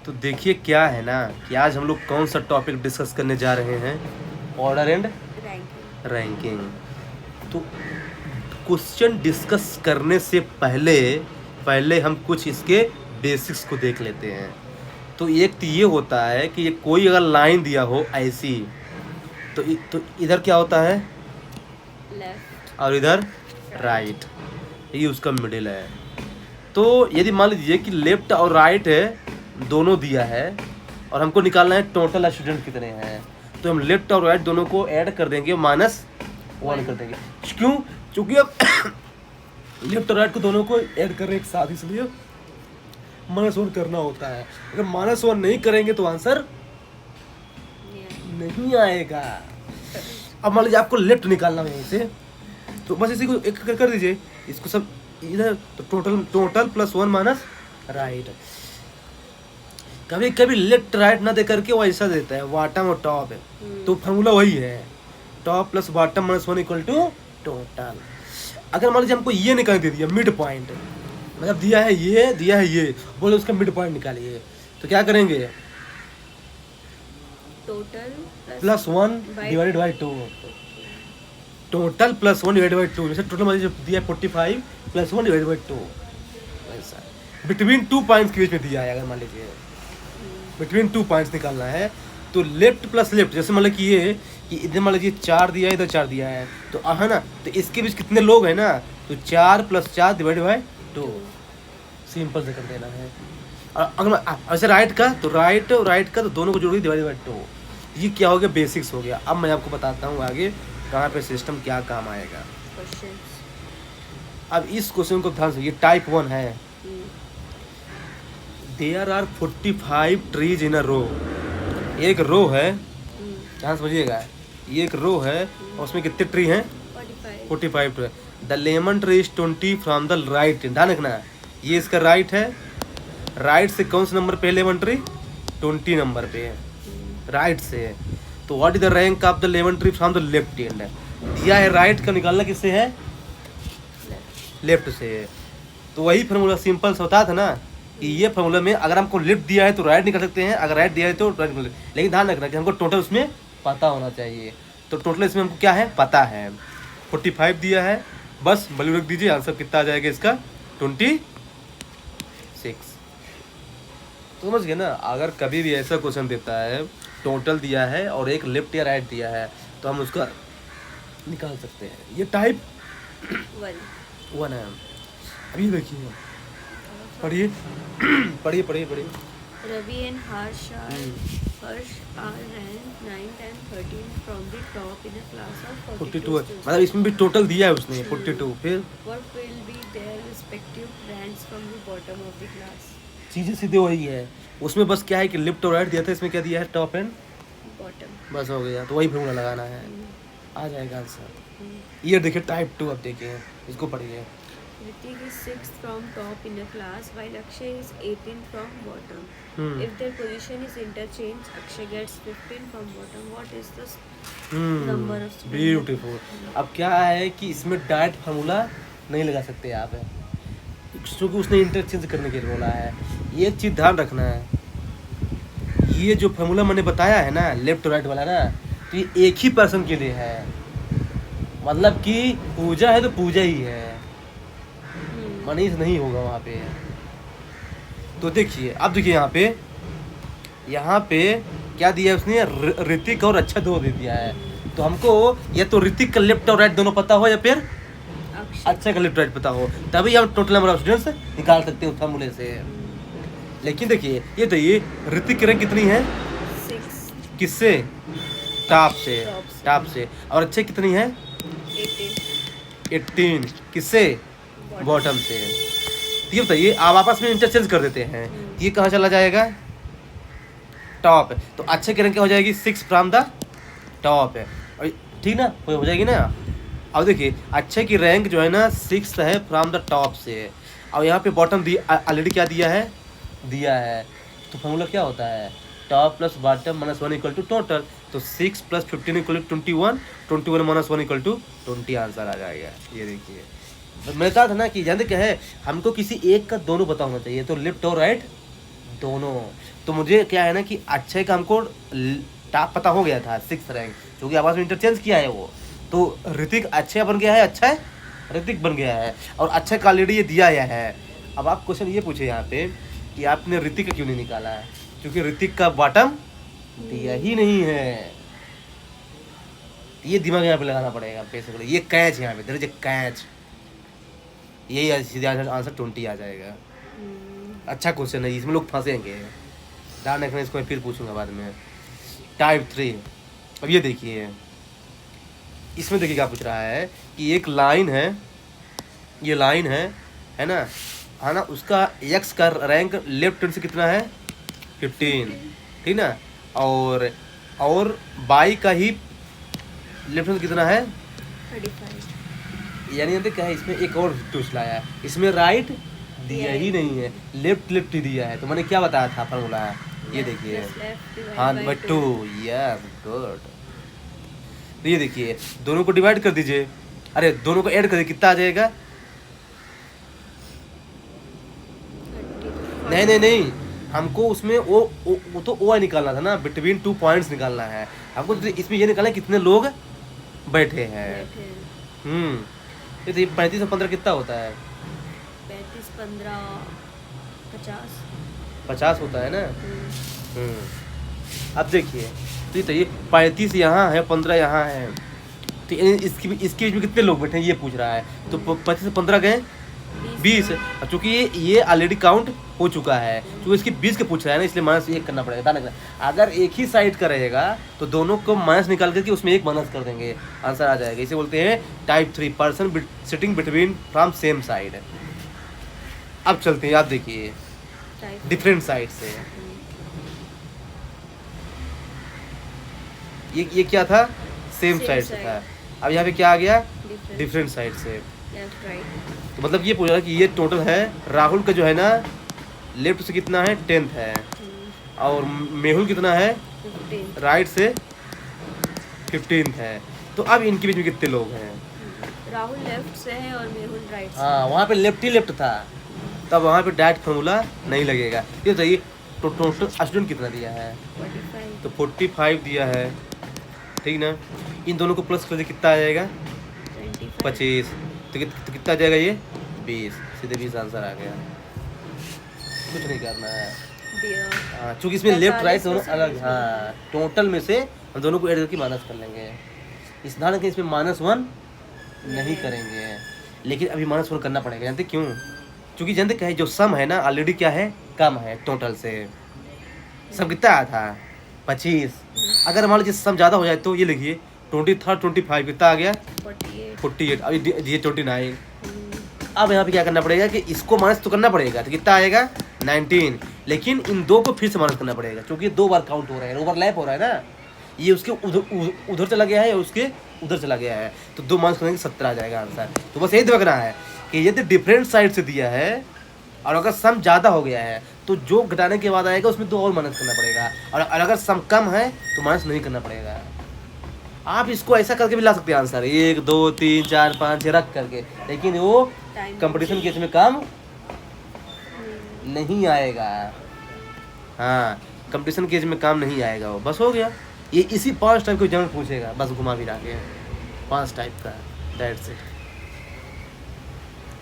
तो देखिए क्या है ना कि आज हम लोग कौन सा टॉपिक डिस्कस करने जा रहे हैं, ऑर्डर एंड रैंकिंग। तो क्वेश्चन डिस्कस करने से पहले पहले हम कुछ इसके बेसिक्स को देख लेते हैं। तो एक तो ये होता है कि ये कोई अगर लाइन दिया हो ऐसी तो इधर क्या होता है, लेफ्ट और इधर राइट, ये उसका मिडिल है। तो यदि मान लीजिए कि लेफ्ट और राइट है दोनों दिया है और हमको निकालना है टोटल स्टूडेंट कितने हैं, तो हम लेफ्ट और राइट दोनों को ऐड कर देंगे, -1 कर देंगे। क्यों? क्योंकि अब लेफ्ट और राइट को दोनों को ऐड कर रहे हैं एक साथ, इसलिए -1 करना होता है। अगर -1 नहीं करेंगे तो आंसर नहीं आएगा। अब मान लीजिए आपको लेफ्ट निकालना है यहीं से, तो बस इसी को एक कर दीजिए, इसको सब इधर, तो टोटल +1 माइनस राइट। कभी कभी लेफ्ट राइट ना दे करके वो ऐसा देता है बॉटम और टॉप है, तो फार्मूला वही है, top plus bottom -1 equal to total. अगर मान लीजिए हमको ये निकाल दे दिया मिड पॉइंट, मतलब दिया है ये बोले उसका मिड पॉइंट निकालिए, तो क्या करेंगे, total +1 divided by 2, total +1 divided by 2। जैसे टोटल मान लीजिए दिया है 45 +1 डिवाइडेड बाई 2, ऐसा बिटवीन 2 पॉइंट्स के बीच में दिया है। अगर मान लीजिए बिटवीन 2 पॉइंट्स निकालना है तो लेफ्ट प्लस लेफ्ट, जैसे मतलब कि ये कि इधर मान लीजिए 4 दिया है, इधर 4 दिया है, तो है ना, तो इसके बीच कितने लोग हैं ना, तो 4 + 4 डिवाइडेड बाई 2, सिंपल से कर देना है। और अगर ऐसे राइट का तो राइट का तो दोनों को जोड़ के डिवाइडेड बाई 2। ये क्या हो गया, बेसिक्स हो गया। अब मैं आपको बताता हूँ आगे कहाँ पे सिस्टम क्या काम आएगा। क्वेश्चंस। अब इस क्वेश्चन को ध्यान से, ये टाइप 1 है। देयर आर 45 ट्रीज इन अ रो। एक रो है, ध्यान समझिएगा, ये एक रो है और उसमें कितने ट्री हैं, 45 tree. The lemon tree is 20 from the right. ध्यान रखना, ये इसका राइट है, राइट से कौन से नंबर पे है लेमन ट्री, 20 नंबर पे है, राइट से। तो what is the rank of the lemon tree from the left and. दिया है राइट का, निकालना किससे है, लेफ्ट से। तो वही फार्मूला सिंपल सा होता था ना, कि ये फार्मूला में अगर हमको लेफ्ट दिया है तो राइट निकाल सकते हैं, अगर राइट दिया है तो राइट निकाल सकते हैं। लेकिन ध्यान रखना कि हमको टोटल उसमें पता होना चाहिए। तो टोटल इसमें हमको क्या है, पता है 45 दिया है, बस वैल्यू रख दीजिए, आंसर कितना आ जाएगा इसका, 26। तो समझ गए ना। अगर कभी भी ऐसा क्वेश्चन देता है, टोटल दिया है और एक लेफ्ट या राइट दिया है, तो हम उसका निकाल सकते हैं। ये टाइप 1 है। अभी देखिए, पढ़िए पढ़िए पढ़िए पढ़िए। Ravi and Harsh are ranked 9, 10, 13 from the top in a class of 42 42 है, मतलब इसमें भी टोटल दिया है उसने 42। फिर What will be their respective ranks from the bottom of the class? चीजें सीधे वही है, उसमें बस क्या है कि लेफ्ट और राइट दिया था, इसमें क्या दिया है, टॉप एंड Bottom. बस हो गया। तो वही फॉर्मूला लगाना है, आ जाएगा आंसर। ये देखिए टाइप 2, अब देखिए इसको पढ़िए। Ritik is 6th from top in a class while Akshay is 18th from bottom. If their position is interchanged, Akshay gets 15 from bottom. What is the number of students? Beautiful. अब क्या है कि इसमें direct formula नहीं लगा सकते आप, क्योंकि उसने इंटरचेंज करने के लिए बोला है। ये चीज़ ध्यान रखना है, ये जो फार्मूला मैंने बताया है ना, लेफ्ट राइट वाला ना, तो ये एक ही पर्सन के लिए है, मतलब कि पूजा है तो पूजा ही है, मनीष नहीं होगा वहाँ पे। तो देखिए, अब देखिए यहाँ पे क्या दिया है उसने, ऋतिक और अच्छा 2 दे दिया है। तो हमको या तो ऋतिक का लेफ्ट और राइट दोनों पता हो, या फिर अच्छा का लेफ्ट राइट पता हो, तभी हम टोटल नंबर ऑफ स्टूडेंट्स निकाल सकते हैं उस फार्मूले से। लेकिन देखिए ये ऋतिक की रैंक कितनी है, 6. किससे, टॉप से। और अच्छे कितनी है, 18 किससे, बॉटम से। तो ये बताइए, आप आपस में इंटरचेंज कर देते हैं, ये कहाँ चला जाएगा, टॉप। तो अच्छे की रैंक क्या हो जाएगी, 6 फ्रॉम द टॉप है, ठीक ना, हो जाएगी ना। अब देखिए अच्छे की रैंक जो है ना 6 है फ्रॉम द टॉप से, और यहाँ पे बॉटम ऑलरेडी क्या दिया है, तो फॉर्मूला क्या होता है, top plus bottom -1 equal to total. तो 6 + 15 equal to 21, 21 - 1 equal to 20 answer आ जाएगा। ये देखिए, तो मैंने कहा था ना कि जानते क्या है, हमको किसी एक का दोनों पता होना चाहिए, तो लेफ्ट और राइट दोनों। तो मुझे क्या है ना कि अक्षय का हमको टॉप पता हो गया था 6th रैंक, क्योंकि आवाज में इंटरचेंज किया है वो। तो ऋतिक अक्षय बन गया है, अक्षय ऋतिक बन गया है, और अक्षय का ऑलरेडी ये दिया गया है। अब आप क्वेश्चन ये पूछे यहाँ पे कि आपने ऋतिक का क्यों नहीं निकाला है, क्योंकि ऋतिक का बॉटम दिया ही नहीं है। ये दिमाग यहाँ पे लगाना पड़ेगा बेसिकली, ये कैच यहाँ पे, देयर इज अ कैच। यही सीधा आंसर 20 आ जाएगा। अच्छा क्वेश्चन है, इसमें लोग फंसेंगे। ध्यान रखना, इसको मैं फिर पूछूंगा बाद में। टाइप 3। अब ये देखिए, इसमें देखिए क्या पूछ रहा है कि एक लाइन है, ये लाइन है ना, है ना, उसका एक्स का रैंक लेफ्ट से कितना है 15, ठीक ना, और बाई का ही लेफ्ट से कितना है 35। यानी जानते क्या है, इसमें एक और ट्विस्ट लाया है, इसमें राइट दिया ही नहीं है, लेफ्ट ही दिया है। तो मैंने क्या बताया था फॉर्मूला, ये देखिए, हाँ बाय 2, यस गुड। तो ये देखिए, दोनों को डिवाइड कर दीजिए, अरे दोनों को ऐड कर दीजिए, कितना आ जाएगा? नहीं, हमको उसमें वो तो ओ निकालना था ना, बिटवीन 2 पॉइंट्स निकालना है हमको। तो इसमें ये निकालना है कितने लोग बैठे हैं। ये तो 35 और 15 कितना होता है? 35, 15, 50 होता है ना। अब देखिए, तो ये 35 यहाँ है, 15 यहाँ है, तो इसके बीच में कितने लोग बैठे हैं ये पूछ रहा है। तो 35 से 15 गए 20। चूंकि ये ऑलरेडी काउंट हो चुका है, क्योंकि इसकी 20 के पूछ रहा है ना, इसलिए माइनस 1 करना पड़ेगा। अगर एक ही साइड का रहेगा तो दोनों को माइनस निकाल करके उसमें 1 माइनस कर देंगे, आंसर आ जाएगा। इसे बोलते हैं type 3, person sitting between from same side. अब चलते हैं, आप देखिए डिफरेंट साइड से। ये क्या था, सेम साइड से था। अब यहाँ पे क्या आ गया, डिफरेंट साइड से। तो मतलब ये पूछ रहा है कि ये टोटल है, राहुल का जो है ना लेफ्ट से कितना है 10th है, और मेहुल कितना है 15। राइट से 15th है। तो अब इनके बीच में कितने लोग हैं? राहुल लेफ्ट से है और मेहुल राइट से। हाँ, वहाँ पे लेफ्ट ही लेफ्ट था, तब वहाँ पे डायरेक्ट फार्मूला नहीं लगेगा। ये बताइए तो टोटल स्टूडेंट कितना दिया है? 45। तो 45 दिया है, ठीक ना। इन दोनों को प्लस कर दे, कितना आ जाएगा 25। तो कितना आ जाएगा ये 20, सीधे 20 आंसर आ गया। कुछ नहीं करना है। हाँ, चूँकि इसमें लेफ्ट राइट दोनों अलग, हाँ टोटल में से हम दोनों को ऐड करके माइनस कर लेंगे। इस ध्यान के इसमें -1 नहीं करेंगे, लेकिन अभी -1 करना पड़ेगा। जानते क्यों? क्योंकि जानते क्या है, जो सम है ना ऑलरेडी क्या है, कम है टोटल से। सम कितना आया था 25। अगर मान लीजिए सम ज़्यादा हो जाए तो ये लिखिए 23, 25 कितना आ गया 48, अभी ये 29। अब यहाँ पे क्या करना पड़ेगा कि इसको माइनस तो करना पड़ेगा, तो कितना आएगा 19। लेकिन इन दो को फिर से माइनस करना पड़ेगा, क्योंकि 2 बार काउंट हो रहा है, ओवरलैप हो रहा है ना। ये उसके उधर चला गया है और उसके उधर चला गया है, तो 2 माइनस करेंगे 17 आ जाएगा आंसर। तो बस यही देखना है कि यदि डिफरेंट साइड से दिया है और अगर सम ज़्यादा हो गया है तो जो घटाने के बाद आएगा उसमें 2 और माइनस करना पड़ेगा, और अगर सम कम है तो माइनस नहीं करना पड़ेगा। आप इसको ऐसा करके भी ला सकते हैं आंसर, 1 2 3 4 5 6 रख करके, लेकिन वो कंपटीशन केस में काम नहीं आएगा। हाँ, कंपटीशन केस में काम नहीं आएगा वो। बस हो गया, ये इसी 5 टाइप के एग्जाम पूछेगा, बस घुमा फिरा के 5 टाइप का, दैट्स इट।